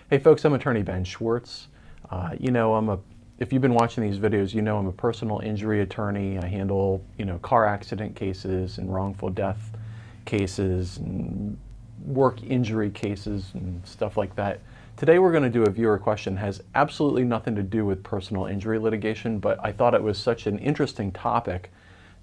Hey folks, I'm attorney Ben Schwartz. If you've been watching these videos, you know I'm a personal injury attorney. I handle, car accident cases and wrongful death cases and work injury cases and stuff like that. Today we're going to do a viewer question. It has absolutely nothing to do with personal injury litigation, but I thought it was such an interesting topic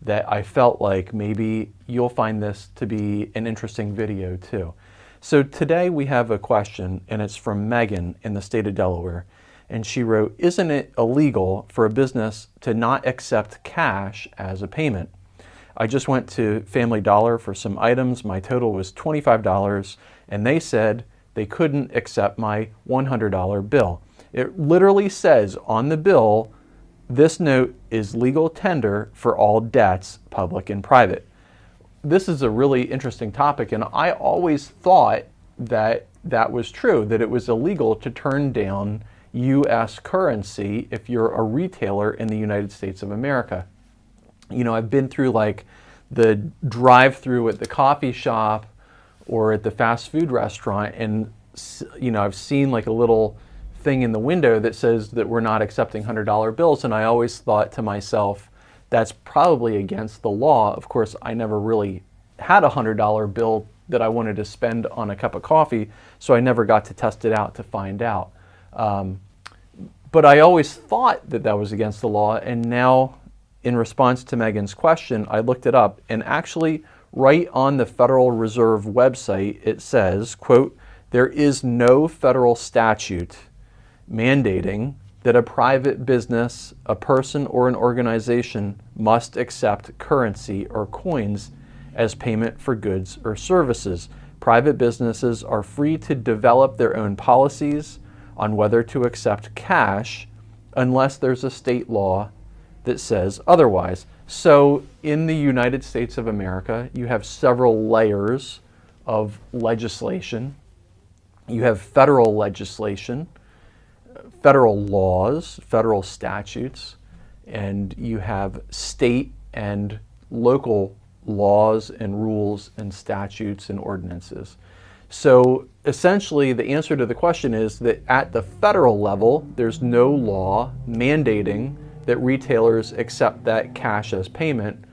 that I felt like maybe you'll find this to be an interesting video too. So today we have a question, and it's from Megan in the state of Delaware. And she wrote, "Isn't it illegal for a business to not accept cash as a payment? I just went to Family Dollar for some items. My total was $25, and they said they couldn't accept my $100 bill. It literally says on the bill, this note is legal tender for all debts, public and private." This is a really interesting topic, and I always thought that that was true, that it was illegal to turn down U.S. currency if you're a retailer in the United States of America. I've been through like the drive-through at the coffee shop or at the fast food restaurant, and I've seen like a little thing in the window that says that we're not accepting $100 bills, and I always thought to myself, that's probably against the law. Of course, I never really had a $100 bill that I wanted to spend on a cup of coffee, so I never got to test it out to find out. But I always thought that that was against the law, and now in response to Megan's question, I looked it up, and actually right on the Federal Reserve website, it says, quote, "There is no federal statute mandating that a private business, a person, or an organization must accept currency or coins as payment for goods or services. Private businesses are free to develop their own policies on whether to accept cash unless there's a state law that says otherwise." So in the United States of America, you have several layers of legislation. You have federal legislation, federal laws, federal statutes, and you have state and local laws and rules and statutes and ordinances. So essentially the answer to the question is that at the federal level, there's no law mandating that retailers accept that cash as payment.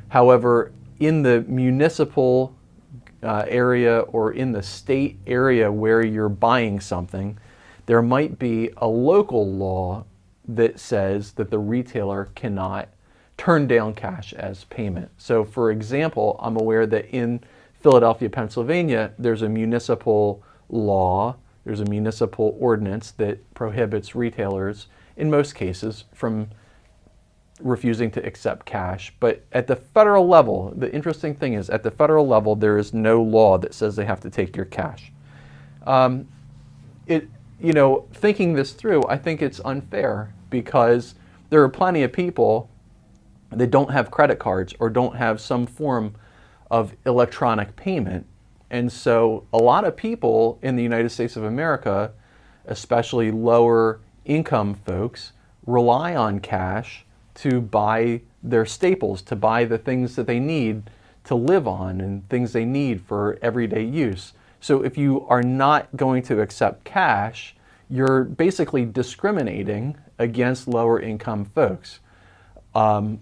However, in the municipal area or in the state area where you're buying something, there might be a local law that says that the retailer cannot turn down cash as payment. So for example, I'm aware that in Philadelphia, Pennsylvania, there's a municipal law, there's a municipal ordinance that prohibits retailers, in most cases, from refusing to accept cash. But at the federal level, the interesting thing is at the federal level, there is no law that says they have to take your cash. Thinking this through, I think it's unfair because there are plenty of people that don't have credit cards or don't have some form of electronic payment. And so a lot of people in the United States of America, especially lower income folks, rely on cash to buy their staples, to buy the things that they need to live on and things they need for everyday use. So if you are not going to accept cash, you're basically discriminating against lower income folks. On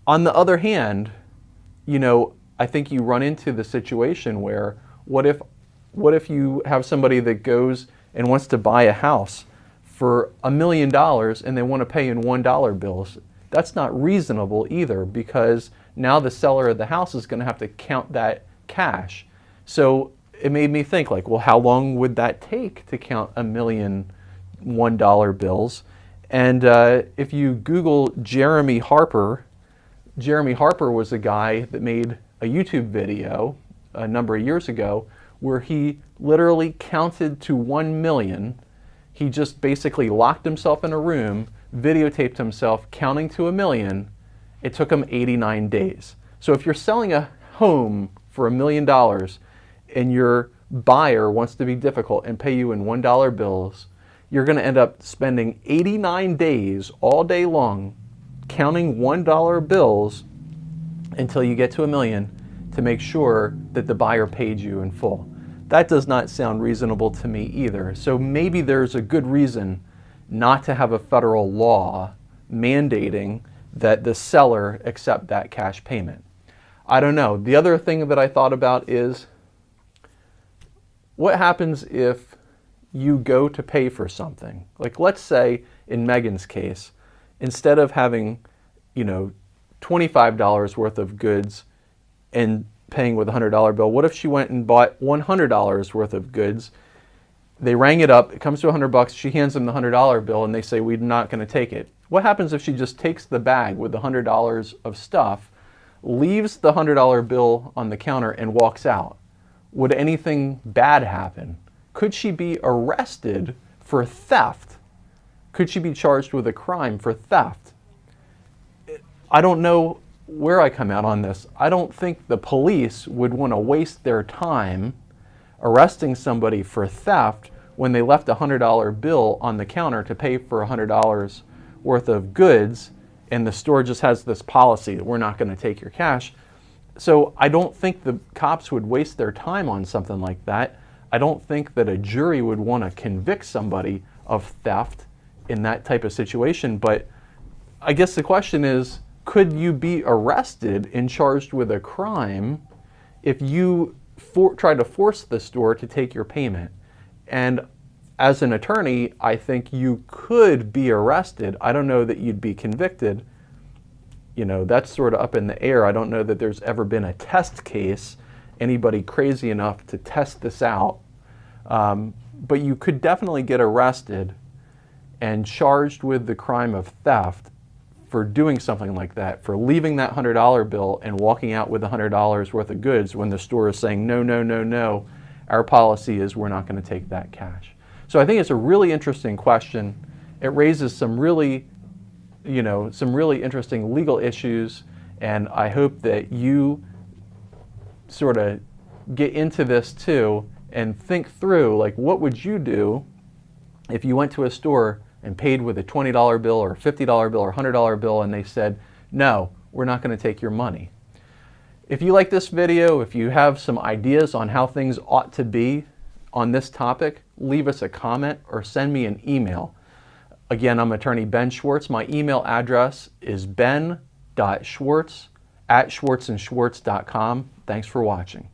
the other hand, I think you run into the situation where what if you have somebody that goes and wants to buy a house for $1 million and they want to pay in $1 bills? That's not reasonable either, because now the seller of the house is going to have to count that cash. So it made me think like, well, how long would that take to count $1 million $1 bills? And if you Google Jeremy Harper was a guy that made a YouTube video a number of years ago where he literally counted to 1 million. He just basically locked himself in a room, videotaped himself counting to 1 million. It took him 89 days. So if you're selling a home for $1 million and your buyer wants to be difficult and pay you in $1 bills, you're going to end up spending 89 days all day long counting $1 bills until you get to 1 million to make sure that the buyer paid you in full. That does not sound reasonable to me either. So maybe there's a good reason not to have a federal law mandating that the seller accept that cash payment. I don't know. The other thing that I thought about is, what happens if you go to pay for something? Like, let's say in Megan's case, instead of having, $25 worth of goods and paying with a $100 bill, what if she went and bought $100 worth of goods? They rang it up, it comes to $100, she hands them the $100 bill, and they say, we're not going to take it. What happens if she just takes the bag with the $100 of stuff, leaves the $100 bill on the counter, and walks out? Would anything bad happen? Could she be arrested for theft? Could she be charged with a crime for theft? I don't know where I come out on this. I don't think the police would want to waste their time arresting somebody for theft when they left a $100 bill on the counter to pay for $100 worth of goods, and the store just has this policy that we're not going to take your cash. So I don't think the cops would waste their time on something like that. I don't think that a jury would want to convict somebody of theft in that type of situation. But I guess the question is, could you be arrested and charged with a crime if you try to force the store to take your payment? And as an attorney, I think you could be arrested. I don't know that you'd be convicted. That's sort of up in the air. I don't know that there's ever been a test case, anybody crazy enough to test this out. But you could definitely get arrested and charged with the crime of theft for doing something like that, for leaving that $100 bill and walking out with $100 worth of goods when the store is saying, no, no, no, no, our policy is we're not going to take that cash. So I think it's a really interesting question. It raises some really interesting legal issues, and I hope that you sort of get into this too and think through, like, what would you do if you went to a store and paid with a $20 bill or $50 bill or $100 bill, and they said, no, we're not going to take your money. If you like this video, if you have some ideas on how things ought to be on this topic, leave us a comment or send me an email. Again, I'm attorney Ben Schwartz. My email address is ben.schwartz@schwartzandschwartz.com. Thanks for watching.